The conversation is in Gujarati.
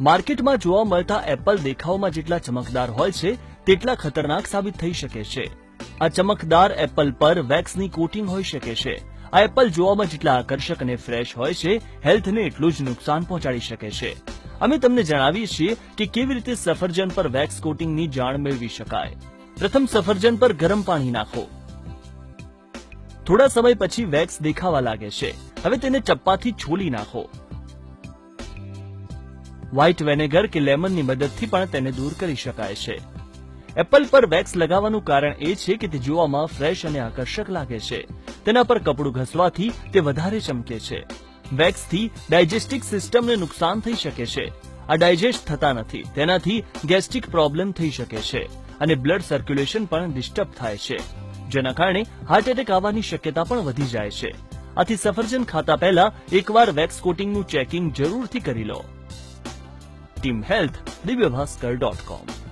માર્કેટમાં જોવા મળતા એપલ દેખાવમાં જેટલા ચમકદાર હોય છે તેટલા ખતરનાક સાબિત થઈ શકે છે. આ ચમકદાર એપલ પર વેક્સની કોટિંગ હોઈ શકે છે. આ એપલ જોવામાં જેટલા આકર્ષક અને ફ્રેશ હોય છે, હેલ્થને એટલું જ નુકસાન પહોંચાડી શકે છે. અમે તમને જણાવીએ છીએ કે કેવી રીતે સફરજન પર વેક્સ કોટિંગની જાણ મેળવી શકાય. પ્રથમ સફરજન પર ગરમ પાણી નાખો. થોડા સમય પછી વેક્સ દેખાવા લાગે છે. હવે તેને ચપ્પાથી છોલી નાખો. વ્હાઇટ વિનેગર કે લેમનની મદદથી પણ તેને દૂર કરી શકાય છે. એપલ પર વેક્સ લગાવવાનું કારણ એ છે કે તે જોવામાં ફ્રેશ અને આકર્ષક લાગે છે. તેના પર કપડું ઘસવાથી તે વધારે ચમકે છે. વેક્સથી ડાયજેસ્ટિક સિસ્ટમને નુકસાન થઈ શકે છે. આ ડાયજેસ્ટ થતા નથી. તેનાથી ગેસ્ટ્રિક પ્રોબ્લેમ થઈ શકે છે અને બ્લડ સર્ક્યુલેશન પણ ડિસ્ટર્બ થાય છે, જેના કારણે હાર્ટ એટેક આવવાની શક્યતા પણ વધી જાય છે. આથી સફરજન ખાતા પહેલા એકવાર વેક્સ કોટિંગનું ચેકિંગ જરૂરથી કરી લો. Team health, divyabhaskar.com